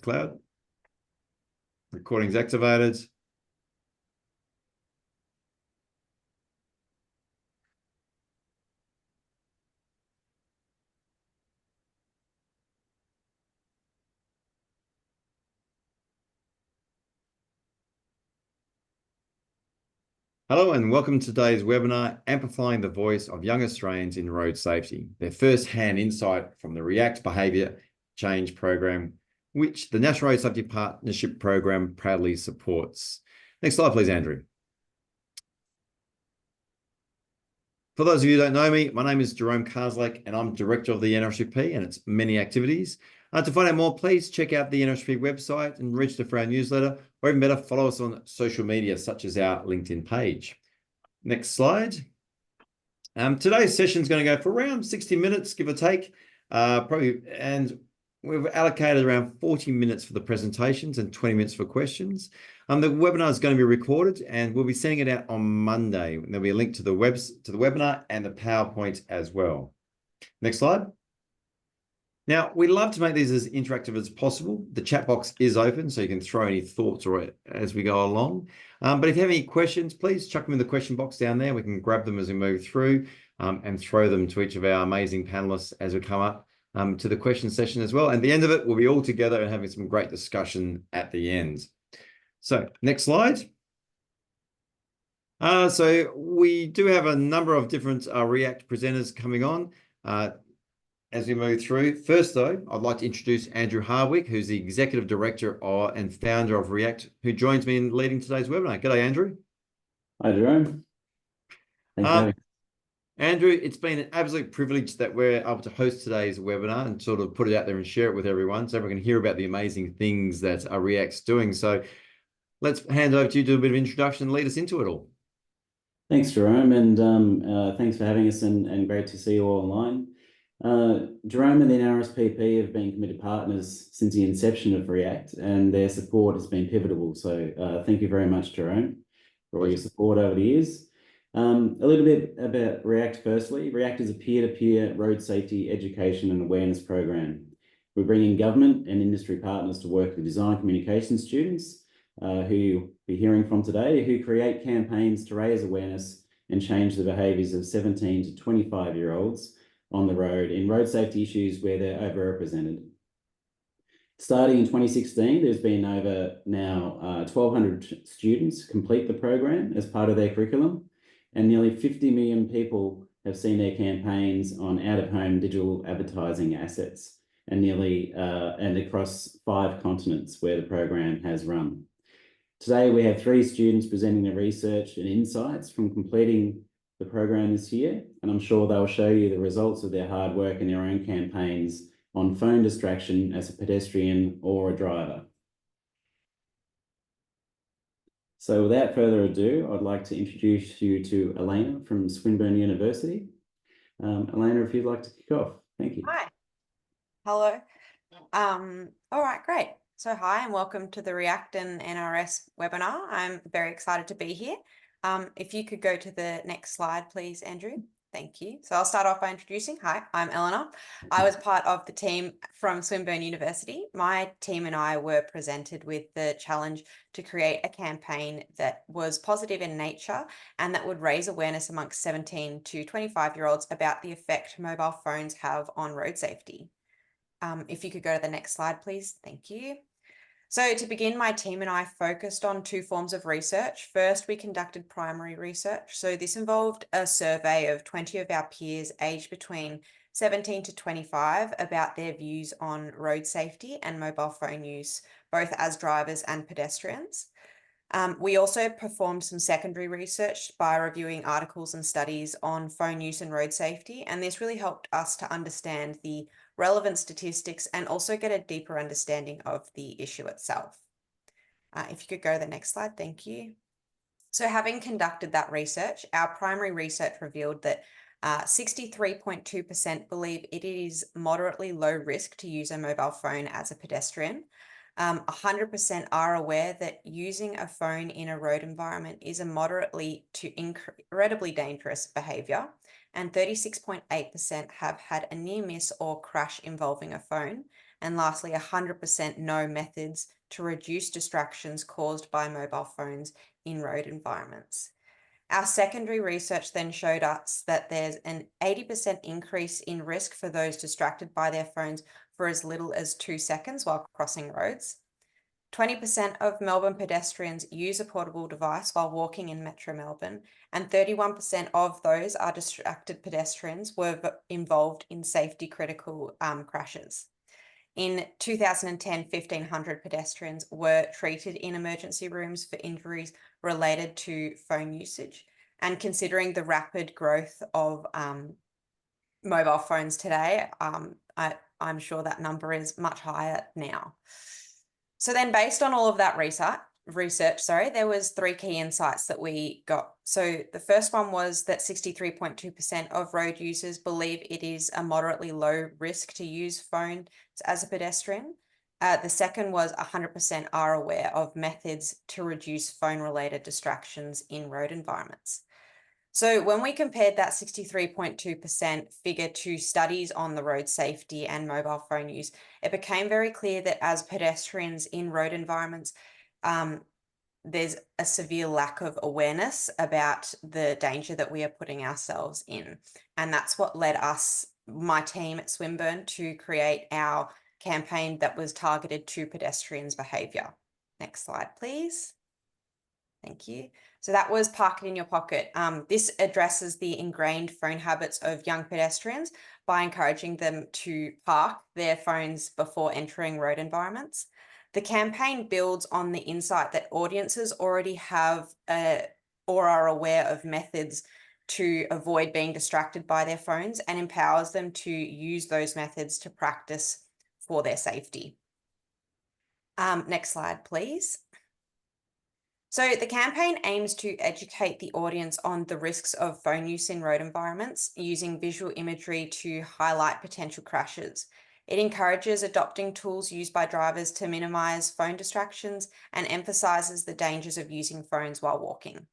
cloud. Recording's activated. Hello and welcome to today's webinar, Amplifying the Voice of Young Australians in Road Safety, their first-hand insight from the REACT Behaviour Change Program, which the National Road Safety Partnership Program proudly supports. Next slide, please, Andrew. For those of you who don't know me, my name is Jerome Karslake and I'm Director of the NRSP and its many activities. To find out more, please check out the NRSP website and register for our newsletter, or even better, follow us on social media, such as our LinkedIn page. Next slide. Today's session is going to go for around 60 minutes, give or take, and we've allocated around 40 minutes for the presentations and 20 minutes for questions. The webinar is going to be recorded and we'll be sending it out on Monday. There'll be a link to the webinar and the PowerPoint as well. Next slide. Now, we love to make these as interactive as possible. The chat box is open, so you can throw any thoughts as we go along. But if you have any questions, please chuck them in the question box down there. We can grab them as we move through and throw them to each of our amazing panelists as we come up to the question session as well. And at the end of it, we'll be all together and having some great discussion at the end. So next slide. So we do have a number of different REACT presenters coming on. As we move through. First, though, I'd like to introduce Andrew Harwick, who's the Executive Director and founder of REACT, who joins me in leading today's webinar. G'day, Andrew. Hi, Jerome. Thanks for having me. Andrew, it's been an absolute privilege that we're able to host today's webinar and sort of put it out there and share it with everyone so everyone can hear about the amazing things that REACT's doing. So let's hand over to you to do a bit of introduction and lead us into it all. Thanks, Jerome, and thanks for having us and great to see you all online. Jerome and the NRSPP have been committed partners since the inception of REACT, and their support has been pivotal. So thank you very much, Jerome, for all your support over the years. A little bit about REACT firstly. REACT is a peer-to-peer road safety education and awareness program. We bring in government and industry partners to work with design communication students, who you'll be hearing from today, who create campaigns to raise awareness and change the behaviours of 17 to 25-year-olds on the road in road safety issues where they're overrepresented. Starting in 2016, there's been over now 1,200 students complete the program as part of their curriculum, and nearly 50 million people have seen their campaigns on out-of-home digital advertising assets, and and across 5 continents where the program has run. Today, we have 3 students presenting their research and insights from completing the program this year, and I'm sure they'll show you the results of their hard work and their own campaigns on phone distraction as a pedestrian or a driver. So without further ado, I'd like to introduce you to Elena from Swinburne University. Elena, if you'd like to kick off. Thank you. Hi. Hello. All right, great. So hi and welcome to the REACT and NRS webinar. I'm very excited to be here. If you could go to the next slide, please, Andrew. Thank you. So I'll start off by introducing. Hi, I'm Eleanor. I was part of the team from Swinburne University. My team and I were presented with the challenge to create a campaign that was positive in nature and that would raise awareness amongst 17 to 25-year-olds about the effect mobile phones have on road safety. If you could go to the next slide, please. Thank you. So to begin, my team and I focused on 2 forms of research. First, we conducted primary research. So this involved a survey of 20 of our peers aged between 17 to 25 about their views on road safety and mobile phone use, both as drivers and pedestrians. We also performed some secondary research by reviewing articles and studies on phone use and road safety, and this really helped us to understand the relevant statistics and also get a deeper understanding of the issue itself. If you could go to the next slide, thank you. So having conducted that research, our primary research revealed that 63.2% believe it is moderately low risk to use a mobile phone as a pedestrian. 100% are aware that using a phone in a road environment is a moderately to incredibly dangerous behaviour, and 36.8% have had a near miss or crash involving a phone, And lastly, 100% no methods to reduce distractions caused by mobile phones in road environments. Our secondary research then showed us that there's an 80% increase in risk for those distracted by their phones for as little as 2 seconds while crossing roads. 20% of Melbourne pedestrians use a portable device while walking in Metro Melbourne, and 31% of those are distracted pedestrians were involved in safety critical crashes. In 2010, 1,500 pedestrians were treated in emergency rooms for injuries related to phone usage. And considering the rapid growth of mobile phones today, I'm sure that number is much higher now. So then based on all of that research, there was 3 key insights that we got. So the first one was that 63.2% of road users believe it is a moderately low risk to use phones as a pedestrian. The second was 100% are aware of methods to reduce phone-related distractions in road environments. So when we compared that 63.2% figure to studies on the road safety and mobile phone use, it became very clear that as pedestrians in road environments, there's a severe lack of awareness about the danger that we are putting ourselves in. And that's what led us, my team at Swinburne, to create our campaign that was targeted to pedestrians' behaviour. Next slide, please. Thank you. So that was Park It in Your Pocket. This addresses the ingrained phone habits of young pedestrians by encouraging them to park their phones before entering road environments. The campaign builds on the insight that audiences already have or are aware of methods to avoid being distracted by their phones and empowers them to use those methods to practice for their safety. Next slide, please. So the campaign aims to educate the audience on the risks of phone use in road environments using visual imagery to highlight potential crashes. It encourages adopting tools used by drivers to minimize phone distractions and emphasizes the dangers of using phones while walking.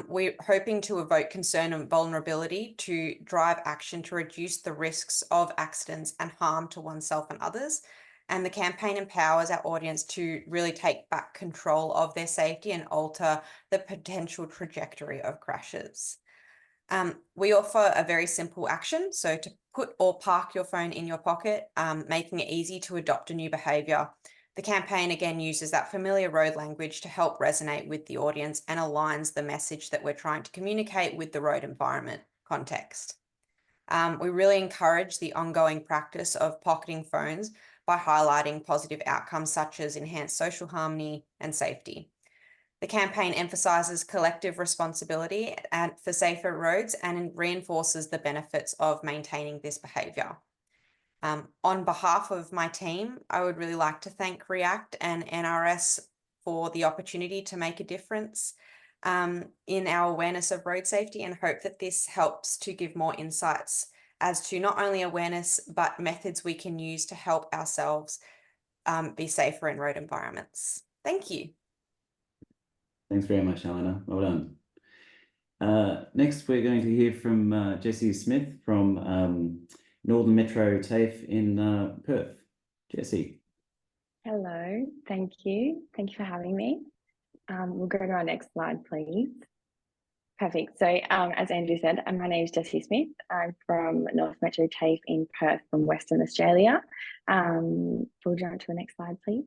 We're hoping to evoke concern and vulnerability to drive action to reduce the risks of accidents and harm to oneself and others. And the campaign empowers our audience to really take back control of their safety and alter the potential trajectory of crashes. We offer a very simple action. So to put or park your phone in your pocket, making it easy to adopt a new behavior. The campaign again uses that familiar road language to help resonate with the audience and aligns the message that we're trying to communicate with the road environment context. We really encourage the ongoing practice of pocketing phones by highlighting positive outcomes such as enhanced social harmony and safety. The campaign emphasises collective responsibility for safer roads and reinforces the benefits of maintaining this behaviour. On behalf of my team, I would really like to thank REACT and NRS for the opportunity to make a difference in our awareness of road safety, and hope that this helps to give more insights as to not only awareness, but methods we can use to help ourselves be safer in road environments. Thank you. Thanks very much, Helena. Well done. Next, we're going to hear from Jessie Smith from Northern Metro TAFE in Perth. Jessie. Hello, thank you. Thank you for having me. We'll go to our next slide, please. Perfect. So as Andrew said, my name is Jessie Smith. I'm from North Metro TAFE in Perth from Western Australia. We'll jump to the next slide, please.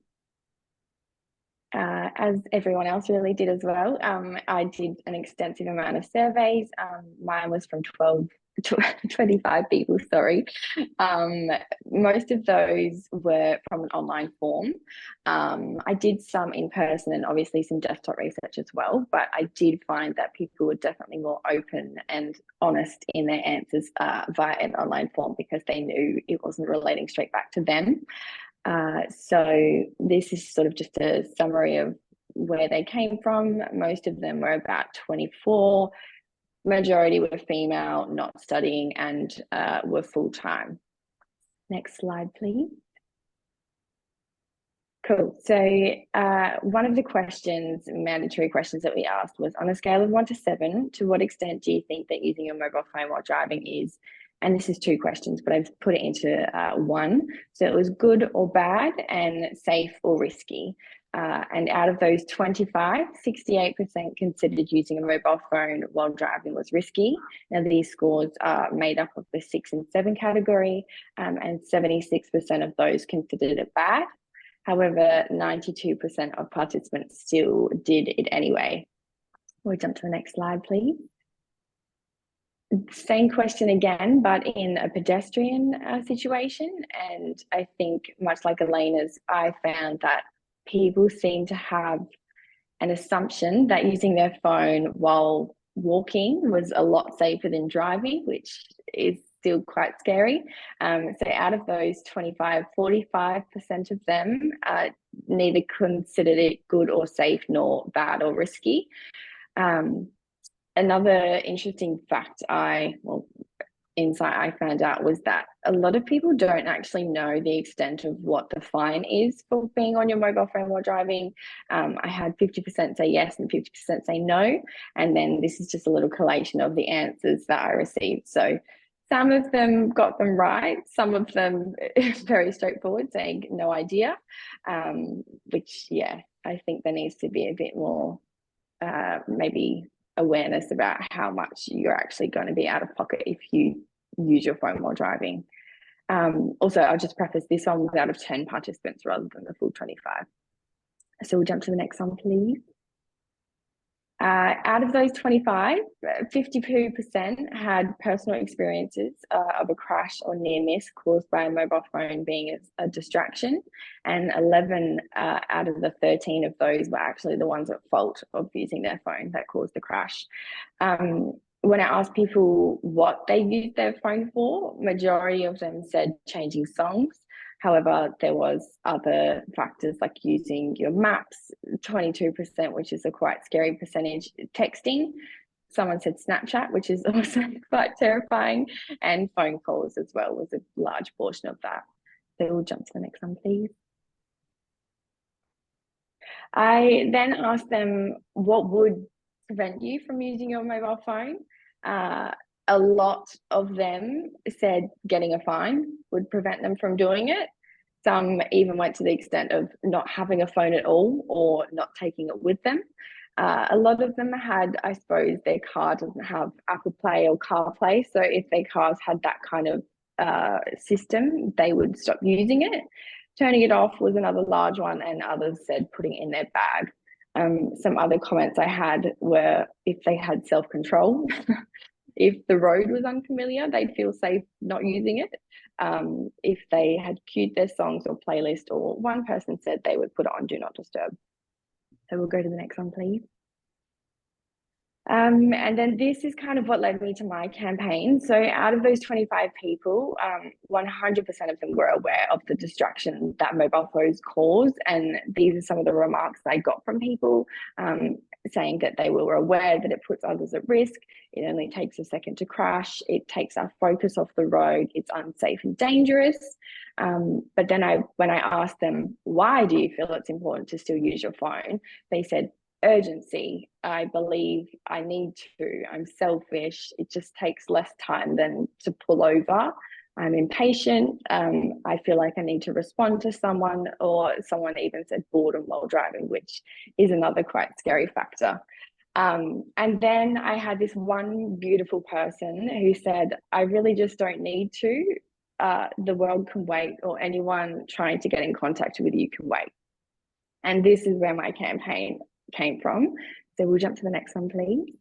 As everyone else really did as well, I did an extensive amount of surveys. Mine was from 25 people, sorry. Most of those were from an online form. I did some in person and obviously some desktop research as well, but I did find that people were definitely more open and honest in their answers via an online form, because they knew it wasn't relating straight back to them. So this is sort of just a summary of where they came from. Most of them were about 24. Majority were female, not studying, and were full-time. Next slide, please. Cool. So one of the questions, mandatory questions that we asked was, on a scale of 1 to 7, to what extent do you think that using your mobile phone while driving is And this is 2 questions, but I've put it into one. So it was good or bad and safe or risky. And out of those 25, 68% considered using a mobile phone while driving was risky. Now, these scores are made up of the 6 and 7 category, and 76% of those considered it bad. However, 92% of participants still did it anyway. We'll jump to the next slide, please. Same question again, but in a pedestrian situation. And I think much like Elena's, I found that people seem to have an assumption that using their phone while walking was a lot safer than driving, which is still quite scary. So out of those 25, 45% of them neither considered it good or safe nor bad or risky. Another interesting insight I found out was that a lot of people don't actually know the extent of what the fine is for being on your mobile phone while driving. I had 50% say yes and 50% say no. And then this is just a little collation of the answers that I received. So some of them got them right. Some of them very straightforward, saying no idea, which, yeah, I think there needs to be a bit more maybe awareness about how much you're actually going to be out of pocket if you use your phone while driving. Also, I'll just preface, this one was out of 10 participants rather than the full 25. So we'll jump to the next one, please. Out of those 25, 52% had personal experiences of a crash or near miss caused by a mobile phone being a distraction, and 11 out of the 13 of those were actually the ones at fault of using their phone that caused the crash. When I asked people what they used their phone for, majority of them said changing songs. However, there was other factors like using your maps, 22%, which is a quite scary percentage, texting. Someone said Snapchat, which is also quite terrifying, and phone calls as well was a large portion of that. So we'll jump to the next one, please. I then asked them what would prevent you from using your mobile phone. A lot of them said getting a fine would prevent them from doing it. Some even went to the extent of not having a phone at all or not taking it with them. A lot of them had, I suppose, their car doesn't have Apple Play or CarPlay. So if their cars had that kind of system, they would stop using it. Turning it off was another large one, and others said putting it in their bag. Some other comments I had were if they had self-control, if the road was unfamiliar, they'd feel safe not using it. If they had queued their songs or playlist, or one person said they would put it on Do Not Disturb. So we'll go to the next one, please. And then this is kind of what led me to my campaign. So out of those 25 people, 100% of them were aware of the distraction that mobile phones cause. And these are some of the remarks I got from people saying that they were aware that it puts others at risk. It only takes a second to crash. It takes our focus off the road. It's unsafe and dangerous. But then when I asked them, why do you feel it's important to still use your phone? They said, urgency. I believe I need to. I'm selfish. It just takes less time than to pull over. I'm impatient. I feel like I need to respond to someone, or someone even said boredom while driving, which is another quite scary factor. And then I had this one beautiful person who said, I really just don't need to. The world can wait, or anyone trying to get in contact with you can wait. And this is where my campaign came from. So we'll jump to the next one, please.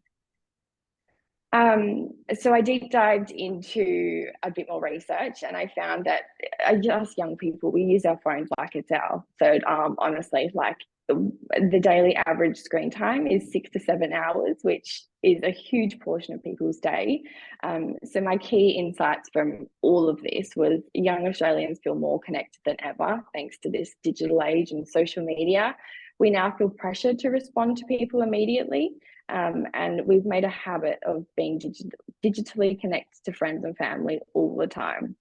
So I deep dived into a bit more research, and I found that us young people, we use our phones like it's our third arm, honestly. Like the daily average screen time is 6 to 7 hours, which is a huge portion of people's day. So my key insights from all of this was young Australians feel more connected than ever, thanks to this digital age and social media. We now feel pressured to respond to people immediately, and we've made a habit of being digitally connected to friends and family all the time.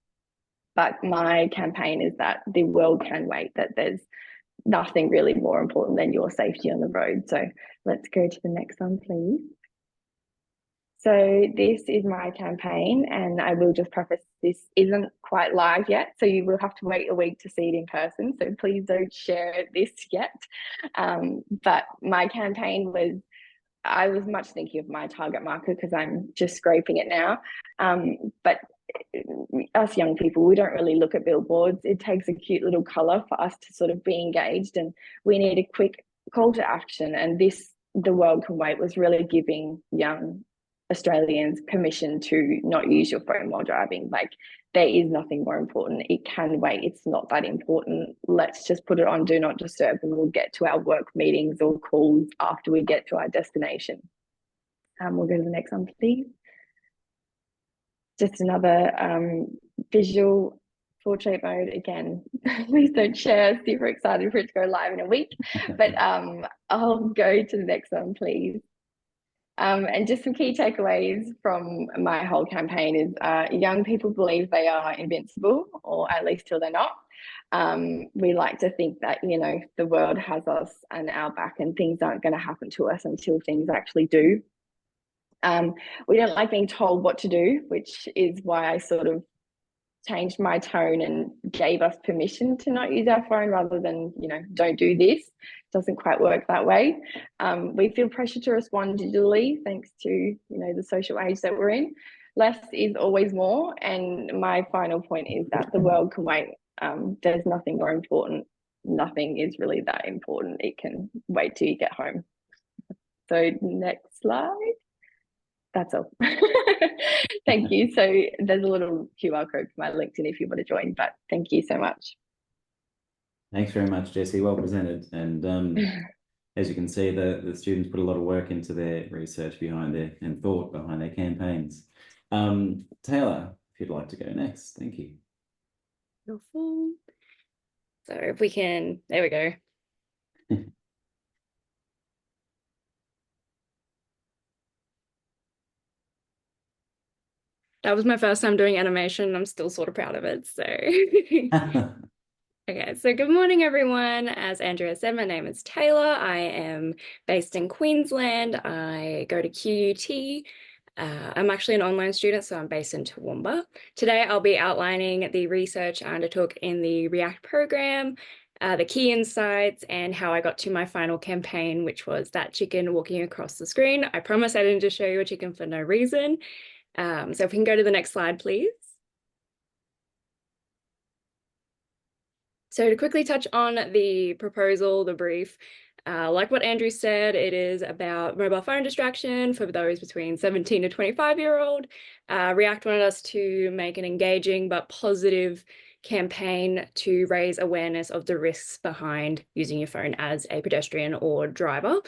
But my campaign is that the world can wait, that there's nothing really more important than your safety on the road. So let's go to the next one, please. So this is my campaign, and I will just preface this isn't quite live yet, so you will have to wait a week to see it in person. So please don't share this yet. But my campaign was, I was much thinking of my target market because I'm just scraping it now. But us young people, we don't really look at billboards. It takes a cute little color for us to sort of be engaged, and we need a quick call to action. And this, The World Can Wait, was really giving young Australians permission to not use your phone while driving. Like, there is nothing more important. It can wait. It's not that important. Let's just put it on Do Not Disturb, and we'll get to our work meetings or calls after we get to our destination. We'll go to the next one, please. Just another visual portrait mode. Again, please don't share. Super excited for it to go live in a week. But I'll go to the next one, please. And just some key takeaways from my whole campaign is young people believe they are invincible, or at least till they're not. We like to think that, you know, the world has us and our back, and things aren't going to happen to us until things actually do. We don't like being told what to do, which is why I sort of changed my tone and gave us permission to not use our phone rather than, you know, don't do this. It doesn't quite work that way. We feel pressure to respond digitally thanks to, you know, the social age that we're in. Less is always more. And my final point is that the world can wait. There's nothing more important. Nothing is really that important. It can wait till you get home. So next slide. That's all. Thank you. So there's a little QR code for my LinkedIn if you want to join, but thank you so much. Thanks very much, Jessie. Well presented. And as you can see, the students put a lot of work into their research behind their and thought behind their campaigns. Taylor, if you'd like to go next. Thank you. Beautiful. So if we can, there we go. That was my first time doing animation. I'm still sort of proud of it. So, okay. So good morning, everyone. As Andrea said, my name is Taylor. I am based in Queensland. I go to QUT. I'm actually an online student, so I'm based in Toowoomba. Today, I'll be outlining the research I undertook in the React program, the key insights, and how I got to my final campaign, which was that chicken walking across the screen. I promise I didn't just show you a chicken for no reason. So if we can go to the next slide, please. So to quickly touch on the proposal, the brief, like what Andrew said, it is about mobile phone distraction for those between 17 to 25-year-old. React wanted us to make an engaging but positive campaign to raise awareness of the risks behind using your phone as a pedestrian or driver.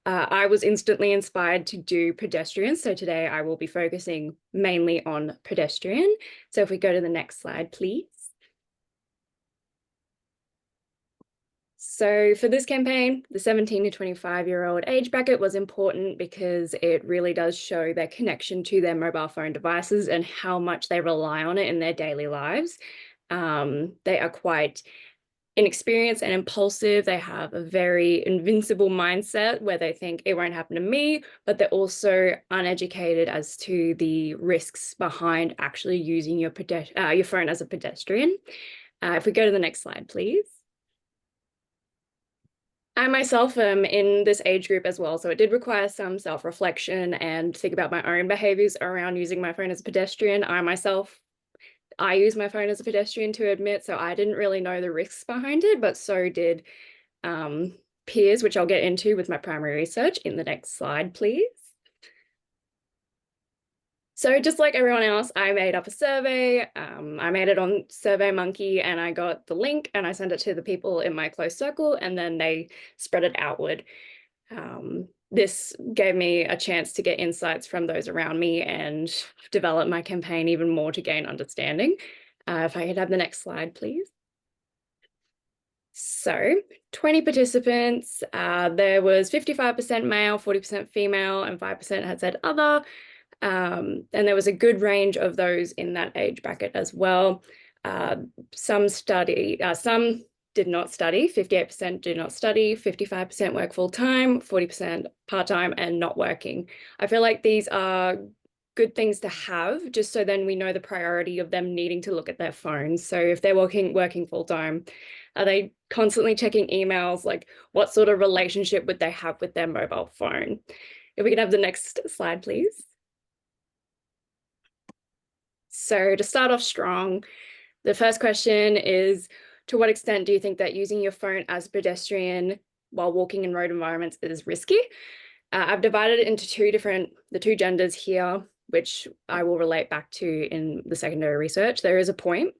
I was instantly inspired to do pedestrians. So today I will be focusing mainly on pedestrian. So if we go to the next slide, please. So for this campaign, the 17 to 25-year-old age bracket was important because it really does show their connection to their mobile phone devices and how much they rely on it in their daily lives. They are quite inexperienced and impulsive. They have a very invincible mindset where they think it won't happen to me, but they're also uneducated as to the risks behind actually using your phone as a pedestrian. If we go to the next slide, please. I myself am in this age group as well, so it did require some self-reflection and think about my own behaviors around using my phone as a pedestrian. I use my phone as a pedestrian to admit, so I didn't really know the risks behind it, but so did peers, which I'll get into with my primary research in the next slide, please. So just like everyone else, I made up a survey. I made it on SurveyMonkey and I got the link and I sent it to the people in my close circle and then they spread it outward. This gave me a chance to get insights from those around me and develop my campaign even more to gain understanding. If I could have the next slide, please. So 20 participants, there was 55% male, 40% female, and 5% had said other. And there was a good range of those in that age bracket as well. Some did not study, 58% did not study, 55% work full-time, 40% part-time and not working. I feel like these are good things to have, just so then we know the priority of them needing to look at their phones. So if they're working full time, are they constantly checking emails? Like, what sort of relationship would they have with their mobile phone? If we could have the next slide, please. So to start off strong, the first question is, to what extent do you think that using your phone as a pedestrian while walking in road environments is risky? I've divided it into the two genders here, which I will relate back to in the secondary research. There is a point.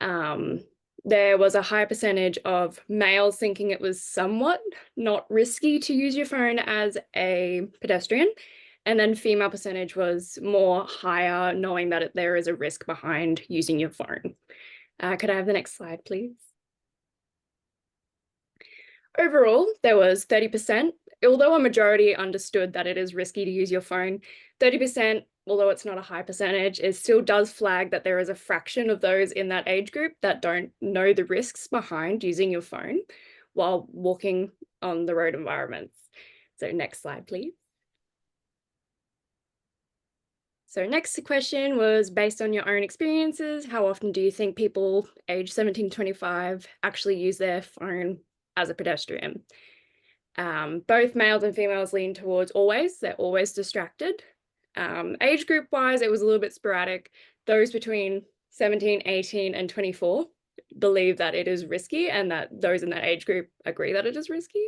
There was a high percentage of males thinking it was somewhat not risky to use your phone as a pedestrian. And then female percentage was more higher, knowing that there is a risk behind using your phone. Could I have the next slide, please? Overall, there was 30%. Although a majority understood that it is risky to use your phone, 30%, although it's not a high percentage, it still does flag that there is a fraction of those in that age group that don't know the risks behind using your phone while walking on the road environments. So next slide, please. So next question was, based on your own experiences, how often do you think people aged 17 to 25 actually use their phone as a pedestrian? Both males and females lean towards always. They're always distracted. Age group wise, it was a little bit sporadic. Those between 17, 18 and 24 believe that it is risky, and that those in that age group agree that it is risky.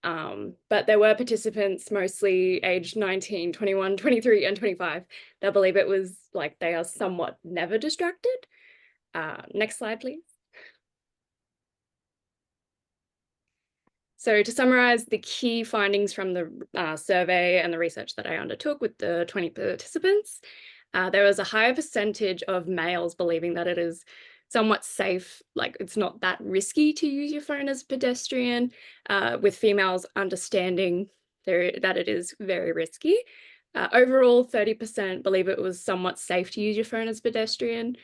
But there were participants, mostly aged 19, 21, 23 and 25, that believe it was like they are somewhat never distracted. Next slide, please. So to summarize the key findings from the survey and the research that I undertook with the 20 participants, there was a higher percentage of males believing that it is somewhat safe, like it's not that risky to use your phone as a pedestrian, with females understanding that it is very risky. Overall, 30% believe it was somewhat safe to use your phone as a pedestrian.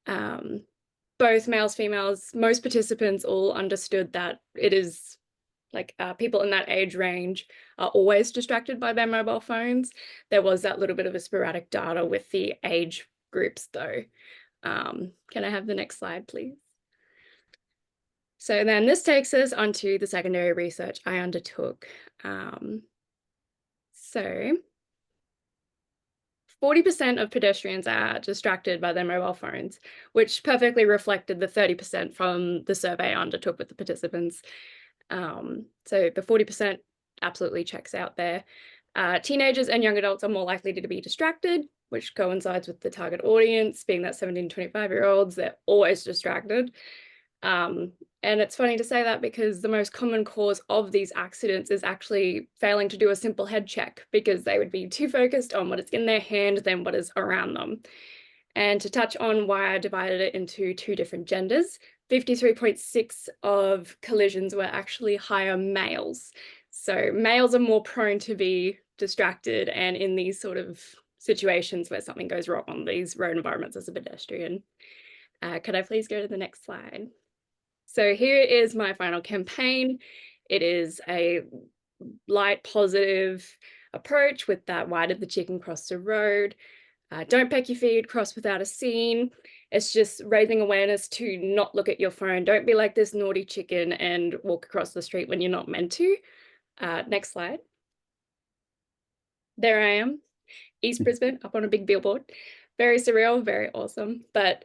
Both males, females, most participants all understood that it is like people in that age range are always distracted by their mobile phones. There was that little bit of a sporadic data with the age groups though. Can I have the next slide, please? So then this takes us onto the secondary research I undertook. So 40% of pedestrians are distracted by their mobile phones, which perfectly reflected the 30% from the survey I undertook with the participants. So the 40% absolutely checks out there. Teenagers and young adults are more likely to be distracted, which coincides with the target audience, being that 17 to 25-year-olds, they're always distracted. And it's funny to say that because the most common cause of these accidents is actually failing to do a simple head check, because they would be too focused on what is in their hand than what is around them. And to touch on why I divided it into two different genders, 53.6% of collisions were actually higher males. So males are more prone to be distracted and in these sort of situations where something goes wrong on these road environments as a pedestrian. Could I please go to the next slide? So here is my final campaign. It is a light, positive approach with that "why did the chicken cross the road?" Don't peck your feed, cross without a scene. It's just raising awareness to not look at your phone. Don't be like this naughty chicken and walk across the street when you're not meant to. Next slide. There I am, East Brisbane, up on a big billboard. Very surreal, very awesome. But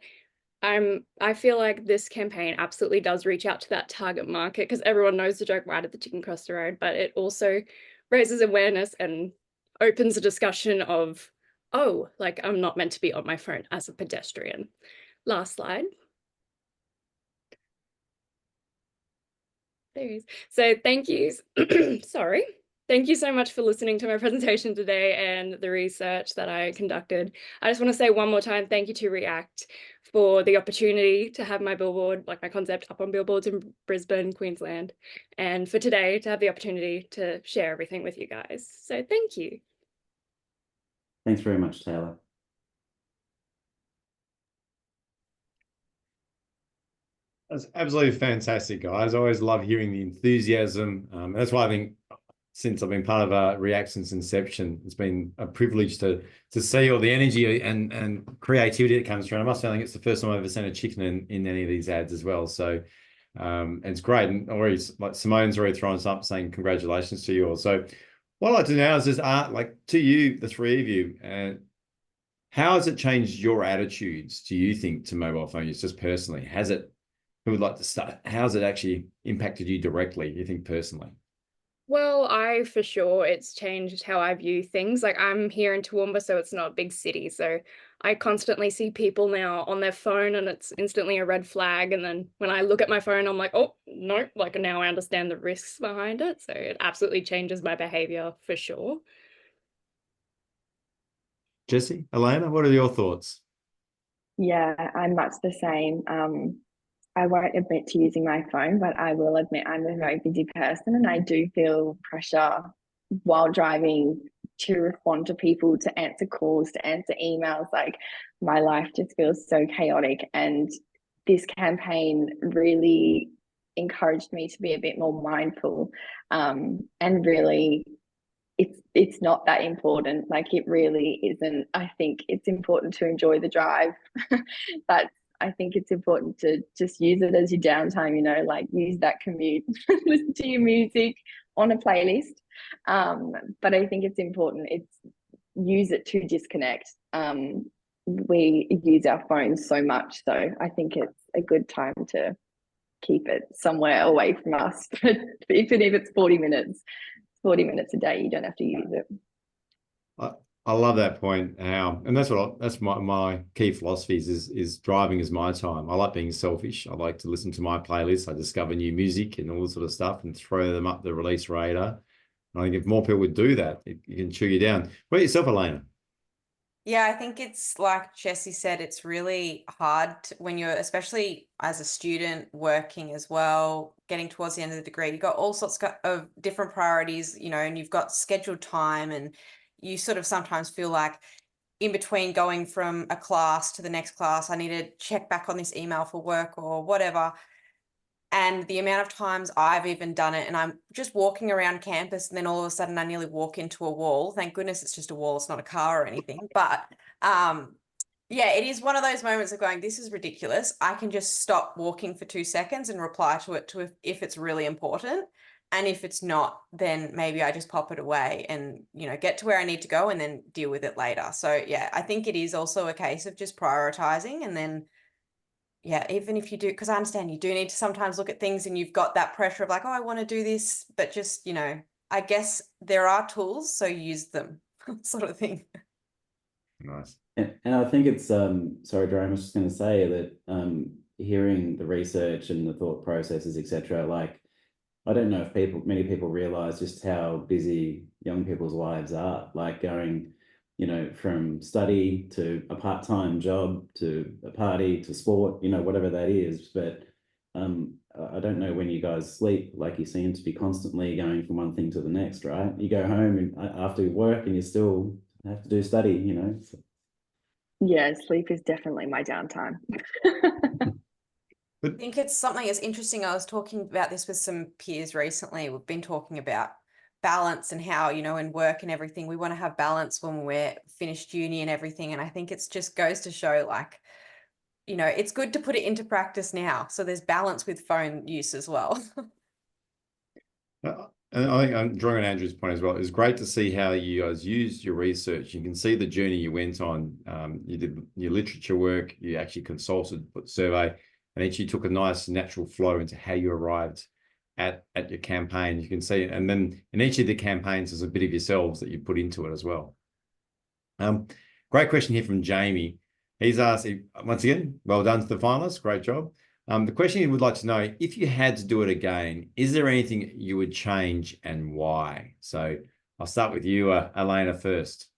I feel like this campaign absolutely does reach out to that target market, because everyone knows the joke, "why did the chicken cross the road?" But it also raises awareness and opens a discussion of, oh, like I'm not meant to be on my phone as a pedestrian. Last slide. There he is. So thank you. Sorry. Thank you so much for listening to my presentation today and the research that I conducted. I just want to say one more time, thank you to React for the opportunity to have my billboard, like my concept, up on billboards in Brisbane, Queensland, and for today to have the opportunity to share everything with you guys. So thank you. Thanks very much, Taylor. That's absolutely fantastic, guys. I always love hearing the enthusiasm. That's why I think since I've been part of React since inception. It's been a privilege to see all the energy and creativity that comes through. And I must say, I think it's the first time I've ever seen a chicken in any of these ads as well. So it's great. And already, like Simone's already thrown us up saying congratulations to you all. So what I'd like to do now is just like to you, the three of you, how has it changed your attitudes, do you think, to mobile phone use, just personally? Who would like to start? How's it actually impacted you directly, you think, personally? Well, for sure, it's changed how I view things. Like, I'm here in Toowoomba, so it's not a big city. So I constantly see people now on their phone and it's instantly a red flag. And then when I look at my phone, I'm like, oh, no, like now I understand the risks behind it. So it absolutely changes my behavior for sure. Jesse, Elena, what are your thoughts? Yeah, I'm much the same. I won't admit to using my phone, but I will admit I'm a very busy person and I do feel pressure while driving to respond to people, to answer calls, to answer emails. Like my life just feels so chaotic. And this campaign really encouraged me to be a bit more mindful, and really it's not that important. Like it really isn't. I think it's important to enjoy the drive. I think it's important to just use it as your downtime, like use that commute, listen to your music on a playlist. But I think it's important. Use it to disconnect. We use our phones so much, so I think it's a good time to keep it somewhere away from us. But even if it's 40 minutes, 40 minutes a day, you don't have to use it. I love that point. And that's my key philosophies is driving is my time. I like being selfish. I like to listen to my playlists. I discover new music and all this sort of stuff and throw them up the release radar. And I think if more people would do that, it can chew you down. What about yourself, Elena? Yeah, I think it's like Jesse said, it's really hard when you're, especially as a student working as well, getting towards the end of the degree, you've got all sorts of different priorities, and you've got scheduled time and you sort of sometimes feel like in between going from a class to the next class, I need to check back on this email for work or whatever. And the amount of times I've even done it and I'm just walking around campus and then all of a sudden I nearly walk into a wall. Thank goodness it's just a wall. It's not a car or anything. But yeah, it is one of those moments of going, this is ridiculous. I can just stop walking for 2 seconds and reply to it if it's really important. And if it's not, then maybe I just pop it away and, get to where I need to go and then deal with it later. So yeah, I think it is also a case of just prioritizing and then yeah, even if you do, because I understand you do need to sometimes look at things and you've got that pressure of like, oh, I want to do this, but just, I guess there are tools, so use them sort of thing. Nice. And I think it's sorry, Jerome, I was just going to say that hearing the research and the thought processes, etc. Like, I don't know if many people realize just how busy young people's lives are. Like going, from study to a part-time job to a party to sport, whatever that is. But I don't know when you guys sleep. Like you seem to be constantly going from one thing to the next, right? You go home and after work and you still have to do study, So. Yeah, sleep is definitely my downtime. I think it's something that's interesting. I was talking about this with some peers recently. We've been talking about balance and how, in work and everything, we want to have balance when we're finished uni and everything. And I think it's just goes to show like, it's good to put it into practice now. So there's balance with phone use as well. And I think I'm drawing on Andrew's point as well. It's great to see how you guys used your research. You can see the journey you went on. You did your literature work, you actually consulted, put survey, and actually took a nice natural flow into how you arrived at your campaign. You can see, and then in each of the campaigns, there's a bit of yourselves that you put into it as well. Great question here from Jamie. He's asked, once again, well done to the finalists. Great job. The question he would like to know, if you had to do it again, is there anything you would change and why? So I'll start with you, Elena, first.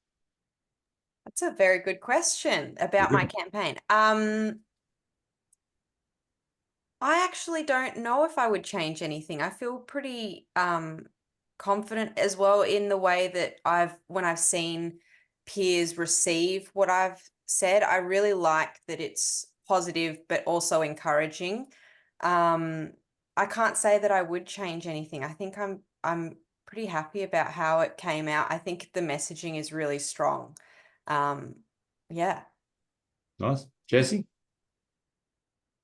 That's a very good question about my campaign. I actually don't know if I would change anything. I feel pretty confident as well in the way that when I've seen peers receive what I've said. I really like that it's positive but also encouraging. I can't say that I would change anything. I think I'm pretty happy about how it came out. I think the messaging is really strong. Yeah. Nice. Jesse?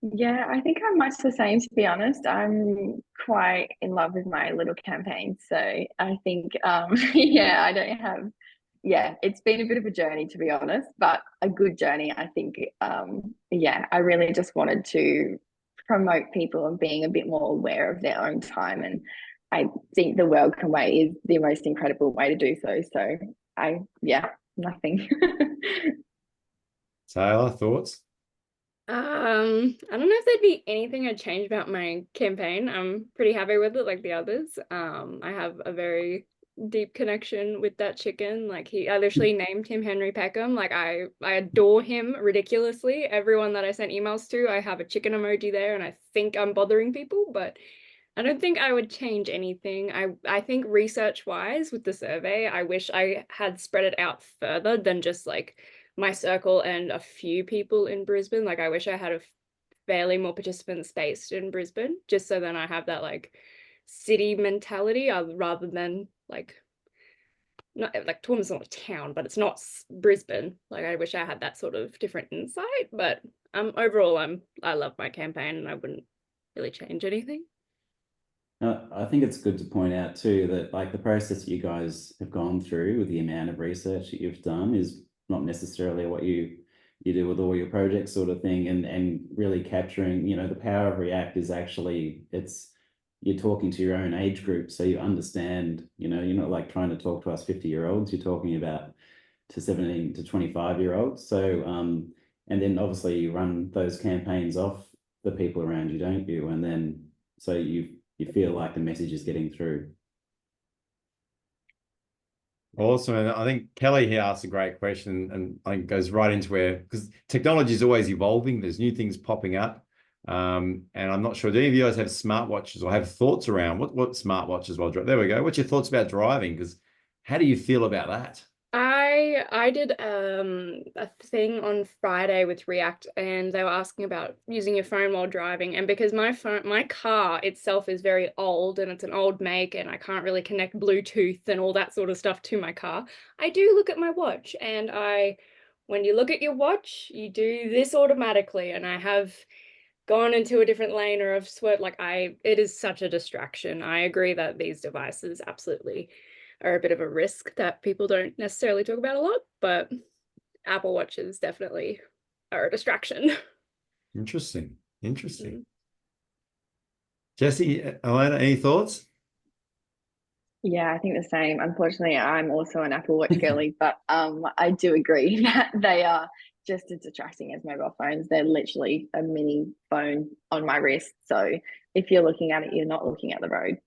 Yeah, I think I'm much the same, to be honest. I'm quite in love with my little campaign. So I think, yeah, I don't have, yeah, it's been a bit of a journey, to be honest, but a good journey. I think, yeah, I really just wanted to promote people and being a bit more aware of their own time. And I think the Welcome Way is the most incredible way to do so. So yeah, nothing. Taylor, thoughts? I don't know if there'd be anything I'd change about my campaign. I'm pretty happy with it, like the others. I have a very deep connection with that chicken. Like I literally named him Henry Peckham. Like I adore him ridiculously. Everyone that I sent emails to, I have a chicken emoji there, and I think I'm bothering people, but I don't think I would change anything. I think research-wise with the survey, I wish I had spread it out further than just like my circle and a few people in Brisbane. Like I wish I had a fairly more participants based in Brisbane, just so then I have that like city mentality rather than like, not like Toowoomba's not a town, but it's not Brisbane. Like I wish I had that sort of different insight. But overall, I love my campaign and I wouldn't really change anything. I think it's good to point out too that like the process that you guys have gone through with the amount of research that you've done is not necessarily what you do with all your projects sort of thing, and really capturing, you know, the power of React is actually you're talking to your own age group, so you understand, you know, you're not like trying to talk to us 50-year-olds, you're talking about to 17 to 25-year-olds. So and then obviously you run those campaigns off the people around you, don't you? And then so you feel like the message is getting through. Awesome. And I think Kelly here asked a great question, and I think goes right into where, because technology is always evolving, there's new things popping up. And I'm not sure, do any of you guys have smartwatches or have thoughts around what smartwatches while driving? There we go. What's your thoughts about driving? Because how do you feel about that? I did a thing on Friday with React, and they were asking about using your phone while driving. And because my car itself is very old and it's an old make, and I can't really connect Bluetooth and all that sort of stuff to my car, I do look at my watch. And when you look at your watch, you do this automatically. And I have gone into a different lane or have swerved. Like it is such a distraction. I agree that these devices absolutely are a bit of a risk that people don't necessarily talk about a lot, but Apple Watches definitely are a distraction. Interesting. Interesting. Mm. Jesse, Elena, any thoughts? Yeah, I think the same. Unfortunately, I'm also an Apple Watch girly, but I do agree that they are just as distracting as mobile phones. They're literally a mini phone on my wrist. So if you're looking at it, you're not looking at the road.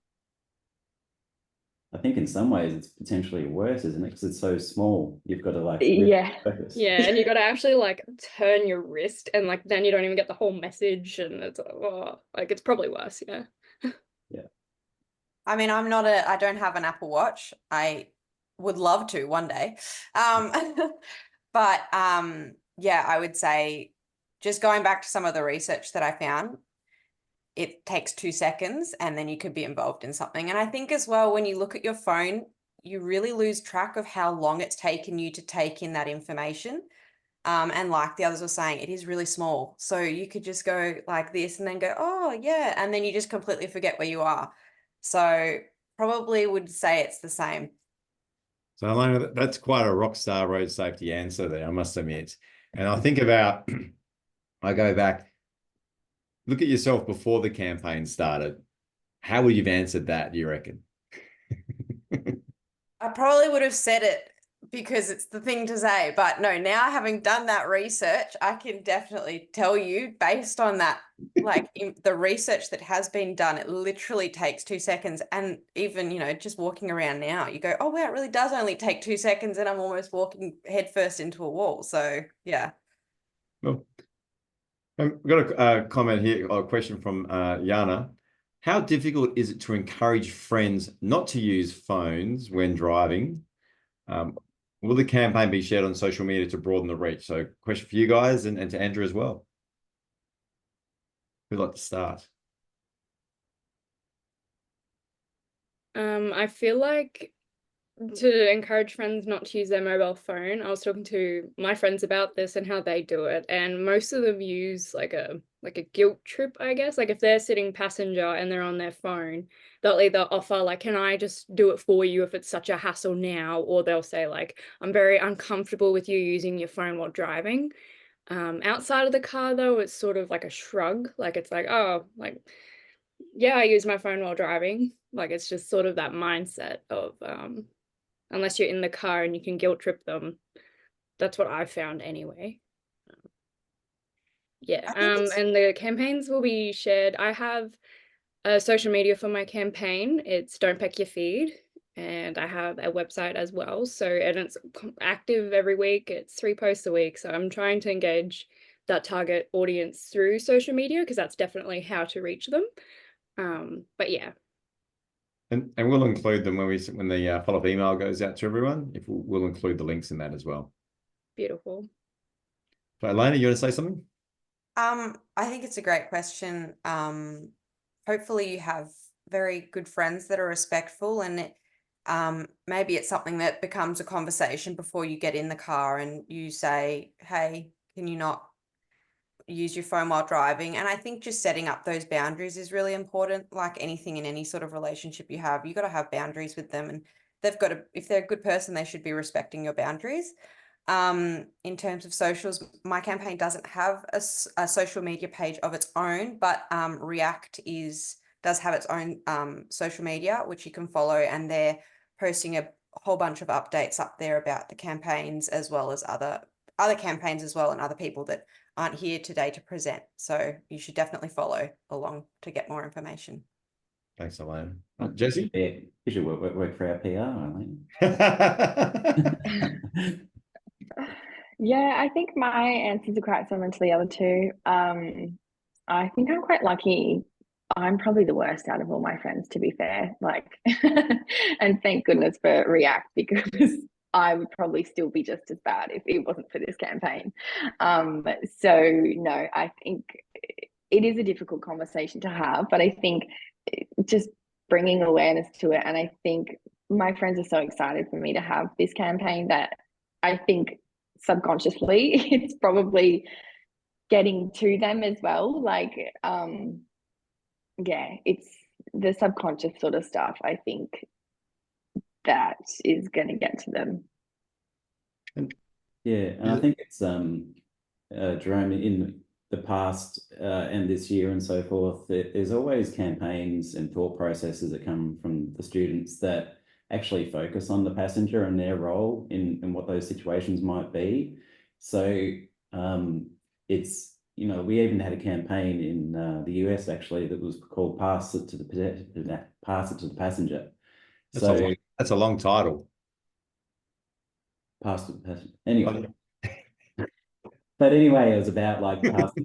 I think in some ways it's potentially worse, isn't it? Because it's so small. You've got to like really Yeah. focus. Yeah, and you got to actually like turn your wrist, and like then you don't even get the whole message, and it's like it's probably worse. Yeah. Yeah. I mean, I don't have an Apple Watch. I would love to one day. But yeah, I would say just going back to some of the research that I found, it takes 2 seconds and then you could be involved in something. And I think as well, when you look at your phone, you really lose track of how long it's taken you to take in that information. And like the others were saying, it is really small. So you could just go like this and then go, oh yeah. And then you just completely forget where you are. So probably would say it's the same. So Elena, that's quite a rock star road safety answer there, I must admit. And I think about, I go back, look at yourself before the campaign started. How would you have answered that, do you reckon? I probably would have said it because it's the thing to say, but no, now having done that research, I can definitely tell you based on that, like the research that has been done, it literally takes 2 seconds. And even, you know, just walking around now, you go, oh, wow, it really does only take 2 seconds and I'm almost walking headfirst into a wall. So yeah. Well, we've got a comment here, or a question from Yana. How difficult is it to encourage friends not to use phones when driving? Will the campaign be shared on social media to broaden the reach? So question for you guys and to Andrew as well. Who'd like to start? I flike to encourage friends not to use their mobile phone. I was talking to my friends about this and how they do it, and most of them use like a guilt trip, I guess. Like if they're sitting passenger and they're on their phone, they'll either offer like, can I just do it for you if it's such a hassle now, or they'll say like, I'm very uncomfortable with you using your phone while driving. Outside of the car though, it's sort of like a shrug. Like it's like, oh, like yeah, I use my phone while driving. Like it's just sort of that mindset of unless you're in the car and you can guilt trip them. That's what I've found anyway. Yeah, I think it's and the campaigns will be shared. I have a social media for my campaign. It's Don't Pack Your Feed, and I have a website as well. So, and it's active every week. It's 3 posts a week. So I'm trying to engage that target audience through social media because that's definitely how to reach them. But yeah. And we'll include them when the follow-up email goes out to everyone. We'll include the links in that as well. Beautiful. So Elena, you want to say something? I think it's a great question. Hopefully you have very good friends that are respectful, and maybe it's something that becomes a conversation before you get in the car and you say, hey, can you not use your phone while driving? And I think just setting up those boundaries is really important. Like anything in any sort of relationship you have, you got to have boundaries with them, and they've got to, if they're a good person, they should be respecting your boundaries. In terms of socials, my campaign doesn't have a social media page of its own, but React does have its own social media, which you can follow, and they're posting a whole bunch of updates up there about the campaigns as well as other campaigns as well, and other people that aren't here today to present. So you should definitely follow along to get more information. Thanks, Elena. Jesse? You should work for our PR, Eileen. Yeah, I think my answers are quite similar to the other two. I think I'm quite lucky. I'm probably the worst out of all my friends, to be fair. Like, and thank goodness for React, because I would probably still be just as bad if it wasn't for this campaign. So no, I think it is a difficult conversation to have, but I think just bringing awareness to it, and I think my friends are so excited for me to have this campaign that I think subconsciously it's probably getting to them as well. Like, yeah, it's the subconscious sort of stuff, I think, that is going to get to them. Yeah, and I think it's Jerome, in the past and this year and so forth, there's always campaigns and thought processes that come from the students that actually focus on the passenger and their role in what those situations might be. So it's, you know, we even had a campaign in the US actually that was called Pass It to the Passenger. That's a long title. Pass it to the passenger. Anyway. But anyway, it was about like,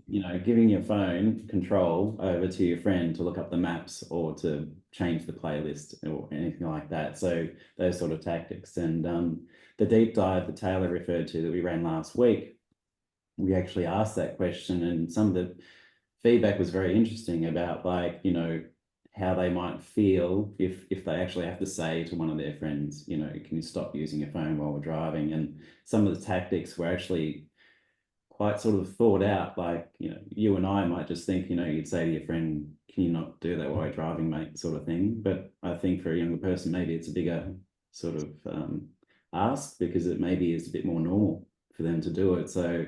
you know, giving your phone control over to your friend to look up the maps or to change the playlist or anything like that. So those sort of tactics. And the deep dive that Taylor referred to that we ran last week, we actually asked that question, and some of the feedback was very interesting about, like, you know, how they might feel if they actually have to say to one of their friends, you know, can you stop using your phone while we're driving? And some of the tactics were actually quite sort of thought out. Like, you know, you and I might just think, you know, you'd say to your friend, can you not do that while you're driving, mate, sort of thing. But I think for a younger person, maybe it's a bigger sort of ask, because it maybe is a bit more normal for them to do it. So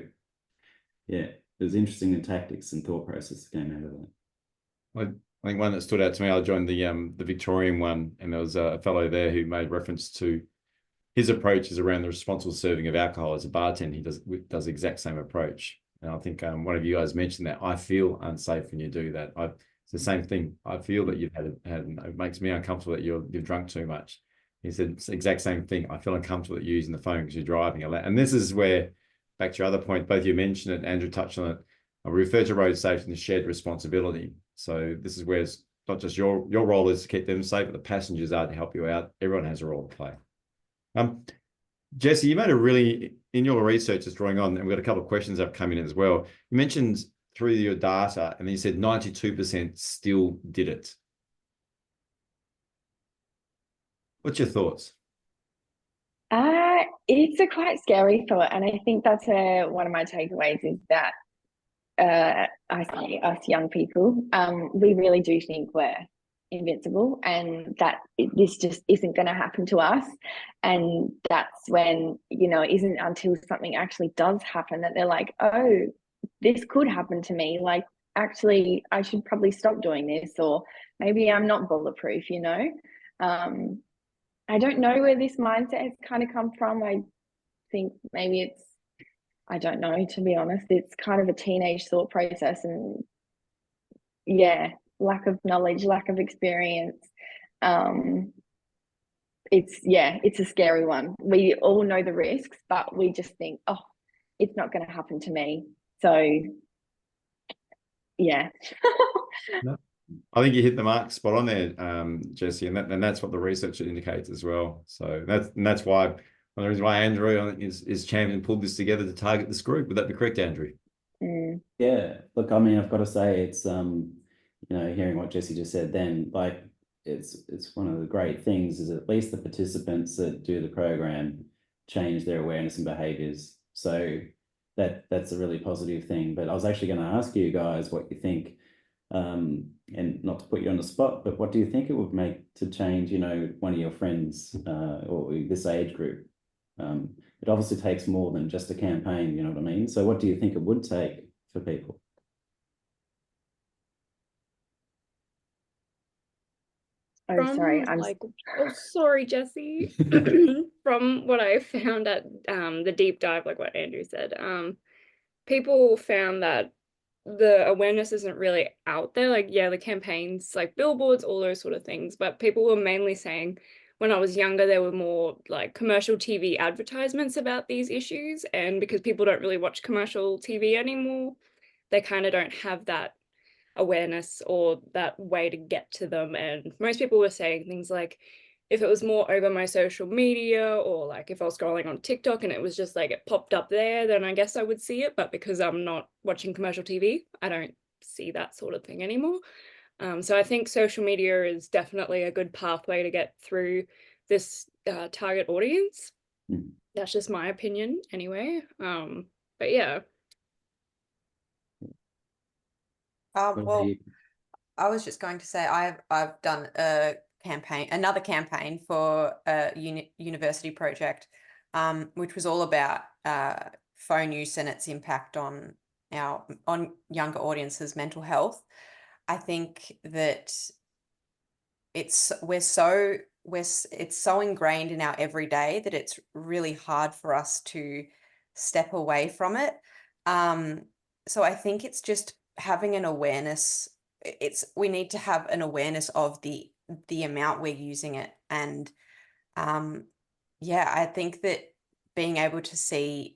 yeah, it was interesting, the tactics and thought process that came out of that. Well, I think one that stood out to me, I joined the Victorian one, and there was a fellow there who made reference to his approach is around the responsible serving of alcohol as a bartender. He does the exact same approach. And I think one of you guys mentioned that I feel unsafe when you do that. It's the same thing. I feel that you've had it makes me uncomfortable that you've drunk too much. He said it's the exact same thing. I feel uncomfortable that you're using the phone because you're driving a lot. And this is where, back to your other point, both you mentioned it, Andrew touched on it. I refer to road safety and the shared responsibility. So this is where it's not just your role is to keep them safe, but the passengers are to help you out. Everyone has a role to play. Jesse, you made in your research that's drawing on, and we've got a couple of questions that have come in as well. You mentioned through your data, and then you said 92% still did it. What's your thoughts? It's a quite scary thought, and I think that's one of my takeaways is that I say us young people, we really do think we're invincible, and that this just isn't going to happen to us. And that's when, you know, it isn't until something actually does happen that they're like, oh, this could happen to me. Like, actually, I should probably stop doing this, or maybe I'm not bulletproof, you know? I don't know where this mindset has kind of come from. I think maybe it's, I don't know, to be honest. It's kind of a teenage thought process, and yeah, lack of knowledge, lack of experience. It's a scary one. We all know the risks, but we just think, oh, it's not going to happen to me. So yeah. No. I think you hit the mark spot on there, Jesse, and that's what the research indicates as well. So that's why one of the reasons why Andrew is championed pulled this together to target this group. Would that be correct, Andrew? Yeah, look, I mean, I've got to say it's you know, hearing what Jesse just said then, like it's one of the great things is at least the participants that do the program change their awareness and behaviors. So that's a really positive thing. But I was actually going to ask you guys what you think, and not to put you on the spot, but what do you think it would make to change, you know, one of your friends or this age group? It obviously takes more than just a campaign, you know what I mean? So what do you think it would take for people? Oh, sorry. Sorry, Jesse. From what I found at the deep dive, like what Andrew said, people found that the awareness isn't really out there. Like, yeah, the campaigns, like billboards, all those sort of things, but people were mainly saying when I was younger, there were more like commercial TV advertisements about these issues, and because people don't really watch commercial TV anymore, they kind of don't have that awareness or that way to get to them. And most people were saying things like, if it was more over my social media, or like if I was scrolling on TikTok and it was just like it popped up there, then I guess I would see it. But because I'm not watching commercial TV, I don't see that sort of thing anymore. So I think social media is definitely a good pathway to get through this target audience. That's just my opinion anyway. But yeah. Well, I was just going to say I've done another campaign for a university project, which was all about phone use and its impact on younger audiences' mental health. I think that it's so ingrained in our everyday that it's really hard for us to step away from it. So I think it's just having an awareness. We need to have an awareness of the amount we're using it. And yeah, I think that being able to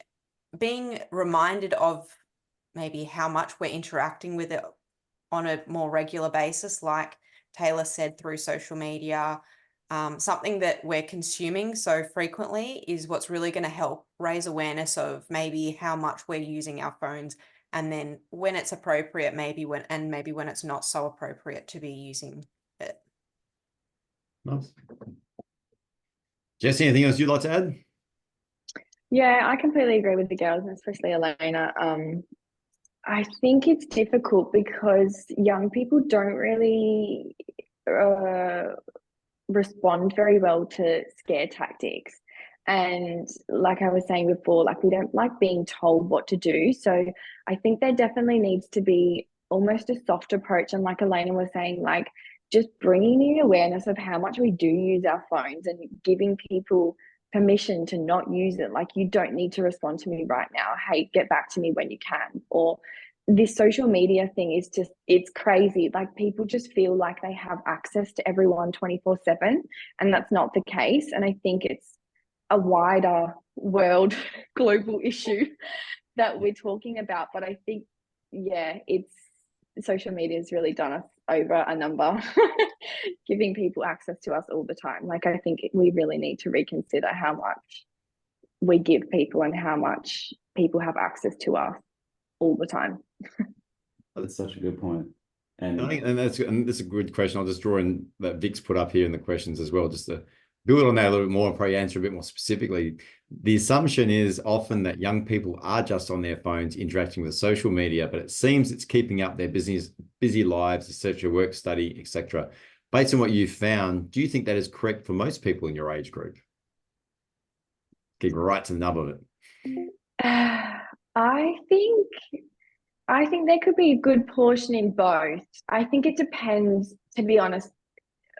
being reminded of maybe how much we're interacting with it on a more regular basis, like Taylor said, through social media, something that we're consuming so frequently is what's really going to help raise awareness of maybe how much we're using our phones, and then when it's appropriate, maybe when it's not so appropriate to be using it. Nice. Jesse, anything else you'd like to add? Yeah, I completely agree with the girls, and especially Elena. I think it's difficult because young people don't really respond very well to scare tactics. And like I was saying before, like we don't like being told what to do. So I think there definitely needs to be almost a soft approach. And like Elena was saying, like just bringing the awareness of how much we do use our phones and giving people permission to not use it. Like, you don't need to respond to me right now. Hey, get back to me when you can. Or this social media thing is just, it's crazy. Like, people just feel like they have access to everyone 24/7, and that's not the case. And I think it's a wider world global issue that we're talking about. But I think, yeah, it's social media has really done us over a number, giving people access to us all the time. Like, I think we really need to reconsider how much we give people and how much people have access to us all the time. That's such a good point. And that's a good question. I'll just draw in that Vic's put up here in the questions as well, just build on that a little bit more and probably answer a bit more specifically. The assumption is often that young people are just on their phones interacting with social media, but it seems it's keeping up their busy lives, etc., work, study, etc. Based on what you've found, do you think that is correct for most people in your age group? Get right to the nub of it. I think there could be a good portion in both. I think it depends, to be honest,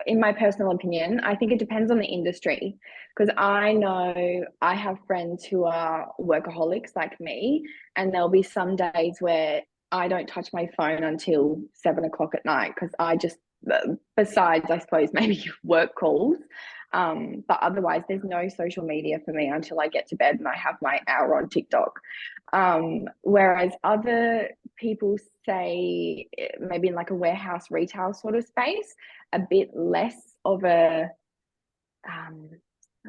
in my personal opinion, I think it depends on the industry, because I know I have friends who are workaholics like me, and there'll be some days where I don't touch my phone until 7 o'clock at night because I just, besides, I suppose, maybe work calls. But otherwise, there's no social media for me until I get to bed and I have my hour on TikTok. Whereas other people say maybe in like a warehouse retail sort of space, a bit less of a, I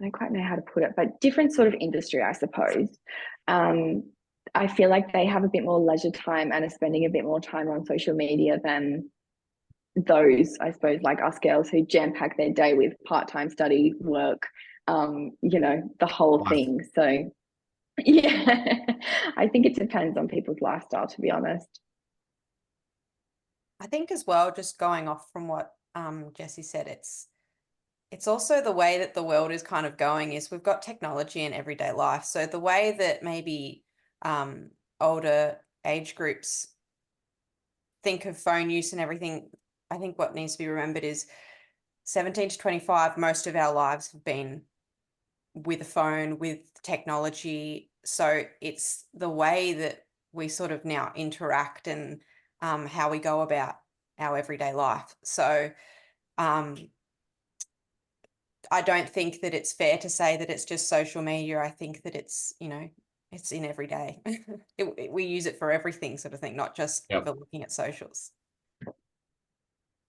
don't quite know how to put it, but different sort of industry, I suppose. I feel like they have a bit more leisure time and are spending a bit more time on social media than those, I suppose, like us girls who jam pack their day with part-time study, work, the whole thing. So yeah, I think it depends on people's lifestyle, to be honest. I think as well, just going off from what Jessie said, it's also the way that the world is kind of going is we've got technology in everyday life. So the way that maybe older age groups think of phone use and everything, I think what needs to be remembered is 17 to 25, most of our lives have been with a phone, with technology. So it's the way that we sort of now interact and how we go about our everyday life. So I don't think that it's fair to say that it's just social media. I think that it's, it's in every day. We use it for everything sort of thing, not just for looking at socials.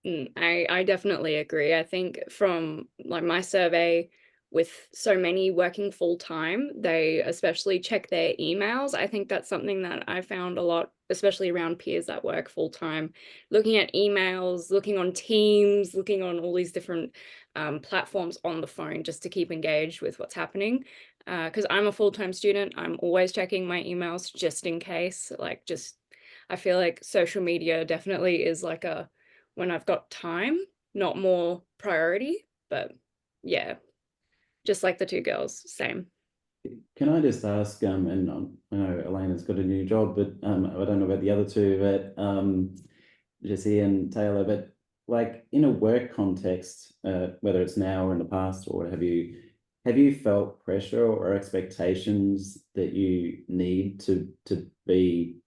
I definitely agree. I think from like my survey, with so many working full time, they especially check their emails. I think that's something that I found a lot, especially around peers that work full time, looking at emails, looking on Teams, looking on all these different platforms on the phone just to keep engaged with what's happening. Because I'm a full-time student, I'm always checking my emails just in case. I feel like social media definitely is like a when I've got time, not more priority, but yeah. Just like the two girls, same. Can I just ask, and I know Elena's got a new job, but I don't know about the other two, but Jessie and Taylor, but like in a work context, whether it's now or in the past or what have you felt pressure or expectations that you need to be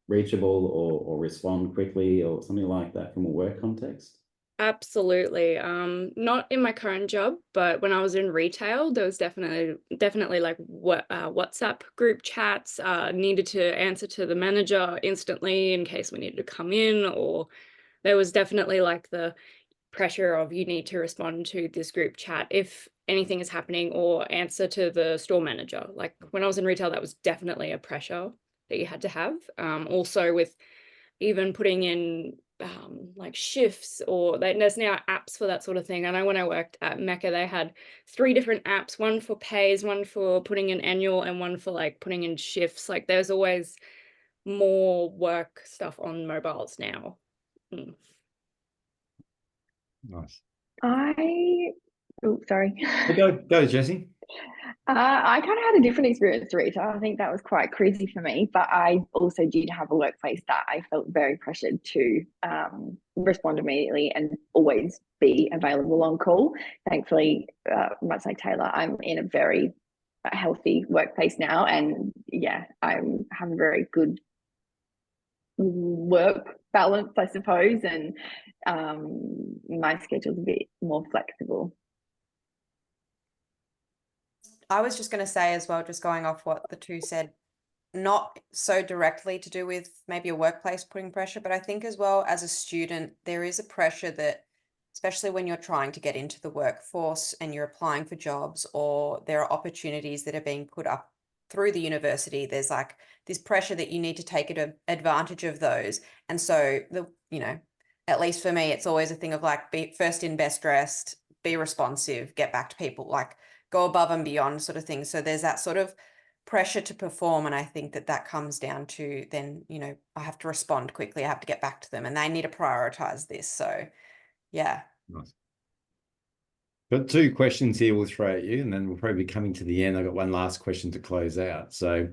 reachable or respond quickly or something like that from a work context? Absolutely. Not in my current job, but when I was in retail, there was definitely like WhatsApp group chats, needed to answer to the manager instantly in case we needed to come in, or there was definitely like the pressure of you need to respond to this group chat if anything is happening, or answer to the store manager. Like when I was in retail, that was definitely a pressure that you had to have. Also with even putting in like shifts, or there's now apps for that sort of thing. I know when I worked at Mecca, they had 3 different apps, one for pays, one for putting in annual, and one for like putting in shifts. Like there's always more work stuff on mobiles now. Nice. Sorry. Go, Jessie. I kind of had a different experience to retail. I think that was quite crazy for me, but I also did have a workplace that I felt very pressured to respond immediately and always be available on call. Thankfully, much like Taylor, I'm in a very healthy workplace now, and yeah, I have a very good work balance, I suppose, and my schedule's a bit more flexible. I was just going to say as well, just going off what the two said, not so directly to do with maybe a workplace putting pressure, but I think as well as a student, there is a pressure that, especially when you're trying to get into the workforce and you're applying for jobs, or there are opportunities that are being put up through the university, there's like this pressure that you need to take advantage of those. And so at least for me, it's always a thing of like, be first in, best dressed, be responsive, get back to people, like go above and beyond sort of thing. So there's that sort of pressure to perform. And I think that that comes down to then, you know, I have to respond quickly. I have to get back to them and they need to prioritize this. So yeah. Nice. Got two questions here we'll throw at you, and then we'll probably be coming to the end. I've got one last question to close out. So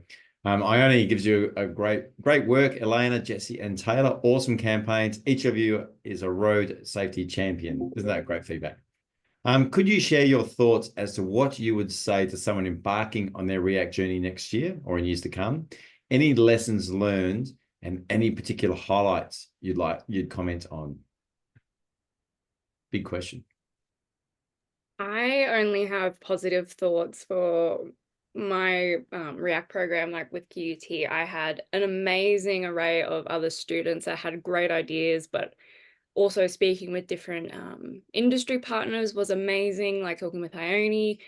Ione gives you a great work. Elena, Jesse, and Taylor, awesome campaigns. Each of you is a road safety champion. Isn't that great feedback? Could you share your thoughts as to what you would say to someone embarking on their React journey next year or in years to come? Any lessons learned and any particular highlights you'd comment on? Big question. I only have positive thoughts for my React program. Like with QUT, I had an amazing array of other students that had great ideas, but also speaking with different industry partners was amazing, like talking with Ione.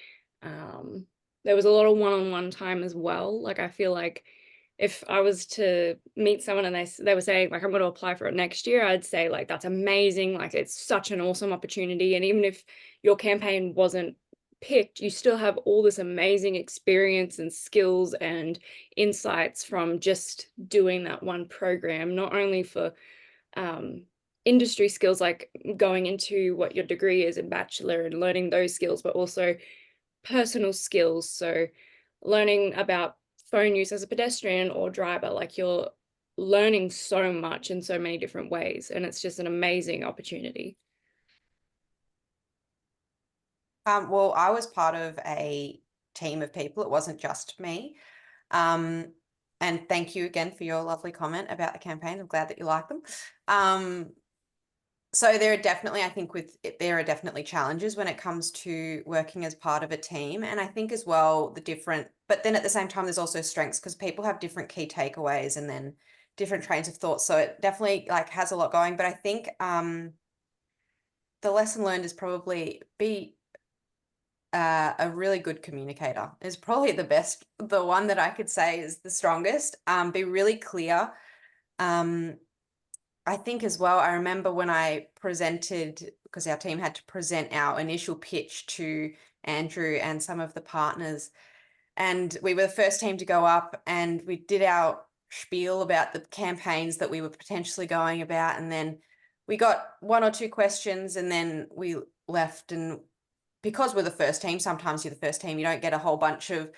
There was a lot of one-on-one time as well. Like I feel like if I was to meet someone and they were saying like, I'm going to apply for it next year, I'd say like, that's amazing. Like it's such an awesome opportunity. And even if your campaign wasn't picked, you still have all this amazing experience and skills and insights from just doing that one program, not only for industry skills, like going into what your degree is in bachelor and learning those skills, but also personal skills. So learning about phone use as a pedestrian or driver, like you're learning so much in so many different ways, and it's just an amazing opportunity. Well, I was part of a team of people. It wasn't just me. And thank you again for your lovely comment about the campaign. I'm glad that you like them. So there are definitely, I think there are definitely challenges when it comes to working as part of a team. And I think as well, but then at the same time, there's also strengths because people have different key takeaways and then different trains of thought. So it definitely like has a lot going, but I think the lesson learned is probably be a really good communicator is probably the one that I could say is the strongest. Be really clear. I think as well, I remember when I presented, because our team had to present our initial pitch to Andrew and some of the partners, and we were the first team to go up and we did our spiel about the campaigns that we were potentially going about. And then we got one or two questions and then we left. And because we're the first team, sometimes you're the first team, you don't get a whole bunch of,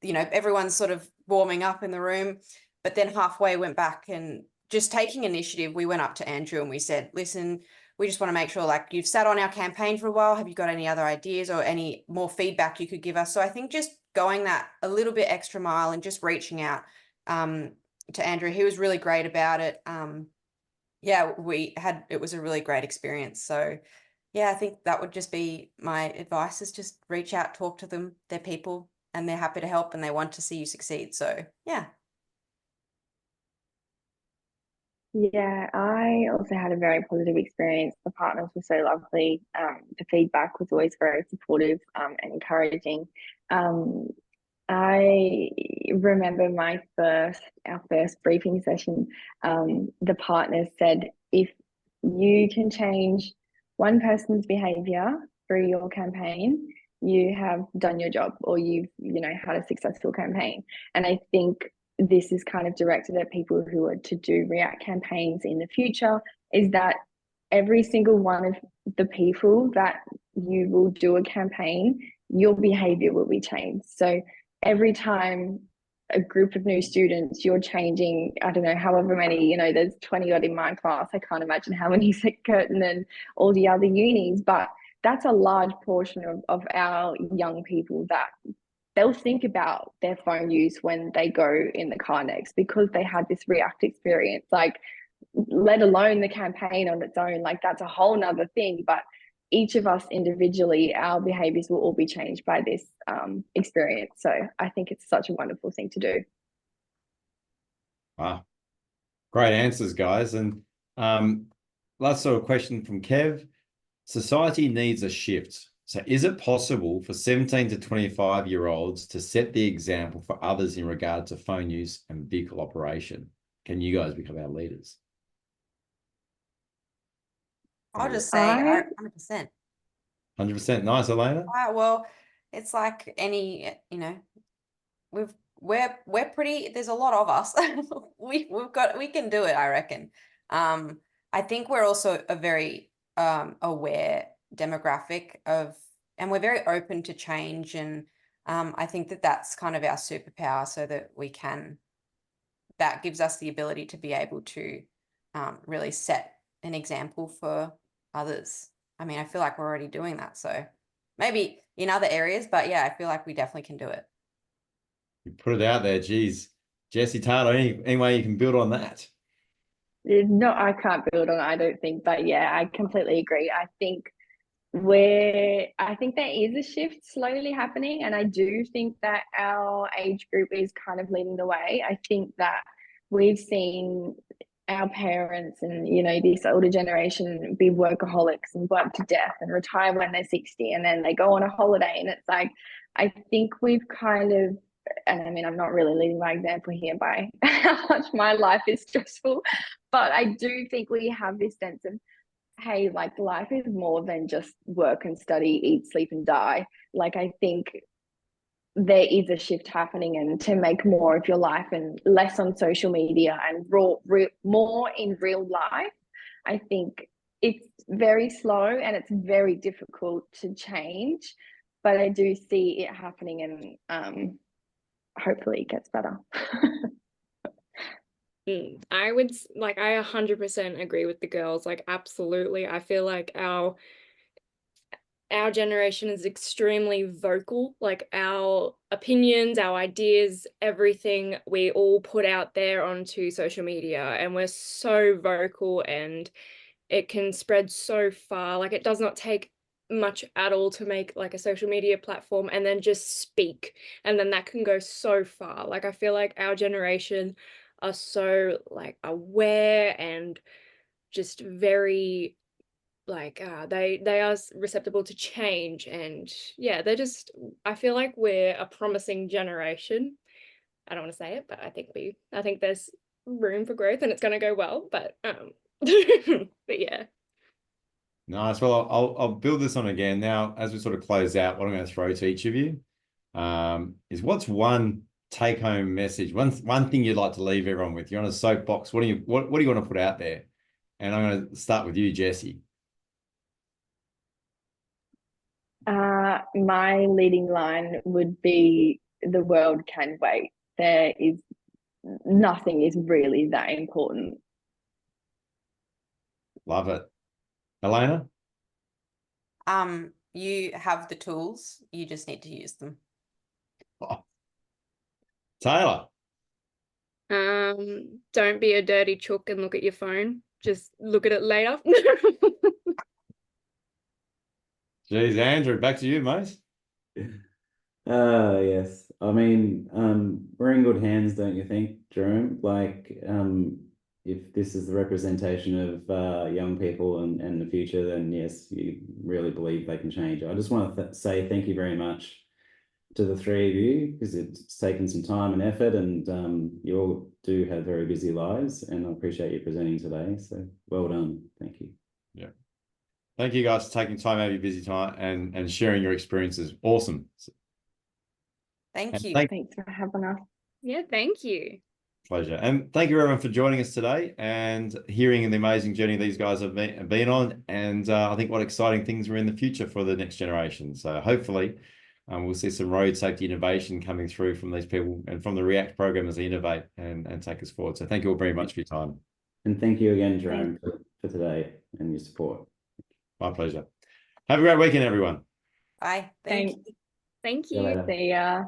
you know, everyone's sort of warming up in the room. But then halfway went back and just taking initiative, we went up to Andrew and we said, listen, we just want to make sure, like, you've sat on our campaign for a while. Have you got any other ideas or any more feedback you could give us? So I think just going that a little bit extra mile and just reaching out to Andrew, he was really great about it. Yeah, it was a really great experience. So yeah, I think that would just be my advice, is just reach out, talk to them. They're people and they're happy to help and they want to see you succeed. So yeah. Yeah, I also had a very positive experience. The partners were so lovely. The feedback was always very supportive and encouraging. I remember our first briefing session, the partners said, if you can change one person's behavior through your campaign, you have done your job, or you've, had a successful campaign. And I think this is kind of directed at people who are to do React campaigns in the future, is that every single one of the people that you will do a campaign, your behavior will be changed. So every time a group of new students, you're changing, I don't know, however many, there's 20 odd in my class. I can't imagine how many at Curtin and all the other unis, but that's a large portion of our young people that they'll think about their phone use when they go in the car next, because they had this React experience, like, let alone the campaign on its own, like that's a whole nother thing. But each of us individually, our behaviors will all be changed by this experience. So I think it's such a wonderful thing to do. Wow. Great answers, guys. And last sort of question from Kev. Society needs a shift. So is it possible for 17 to 25-year-olds to set the example for others in regard to phone use and vehicle operation? Can you guys become our leaders? I'll just say 100%. 100%. Nice, Elena. Well, it's like any, you know, we're pretty, there's a lot of us. we can do it, I reckon. I think we're also a very aware demographic and we're very open to change, and I think that that's kind of our superpower, so that that gives us the ability to be able to really set an example for others. I mean, I feel like we're already doing that, so maybe in other areas, but yeah, I feel like we definitely can do it. You put it out there, geez. Jesse Taylor, any way you can build on that? No, I can't build on it, I don't think, but yeah, I completely agree. I think there is a shift slowly happening, and I do think that our age group is kind of leading the way. I think that we've seen our parents and, you know, this older generation be workaholics and work to death and retire when they're 60, and then they go on a holiday, and it's like, I think we've kind of, and I mean, I'm not really leading by example here by how much my life is stressful, but I do think we have this sense of, hey, like, life is more than just work and study, eat, sleep, and die. Like, I think there is a shift happening, and to make more of your life and less on social media and more in real life. I think it's very slow and it's very difficult to change, but I do see it happening, and hopefully it gets better. I would like, I 100% agree with the girls, like, absolutely. I feel like our generation is extremely vocal, like our opinions, our ideas, everything we all put out there onto social media, and we're so vocal, and it can spread so far. Like, it does not take much at all to make like a social media platform and then just speak, and then that can go so far. Like, I feel like our generation are so like aware and just very like they are receptible to change, and yeah, they're just, I feel like we're a promising generation. I don't want to say it, but I think there's room for growth and it's going to go well, but but yeah. Nice. Well, I'll build this on again now as we sort of close out. What I'm going to throw to each of you is, what's one take-home message, one thing you'd like to leave everyone with? You're on a soapbox. What do you want to put out there? And I'm going to start with you, Jessie. My leading line would be, the world can wait. Nothing is really that important. Love it. Elena? You have the tools, you just need to use them. Oh. Taylor? Don't be a dirty chook and look at your phone. Just look at it later. Geez, Andrew, back to you, mate. Yes. I mean, we're in good hands, don't you think, Jerome? Like, if this is the representation of young people and the future, then yes, you really believe they can change. I just want to say thank you very much to the three of you, because it's taken some time and effort, and you all do have very busy lives, and I appreciate you presenting today. So well done. Thank you. Yeah. Thank you guys for taking time out of your busy time and sharing your experiences. Awesome. Thank you. Thanks for having us. Yeah, thank you. Pleasure. And thank you everyone for joining us today and hearing the amazing journey these guys have been on. And I think what exciting things are in the future for the next generation. So hopefully we'll see some road safety innovation coming through from these people and from the REACT program as they innovate and take us forward. So thank you all very much for your time. And thank you again, Jerome, for today and your support. My pleasure. Have a great weekend, everyone. Bye. Thanks. You. Thank See you you. later. See ya.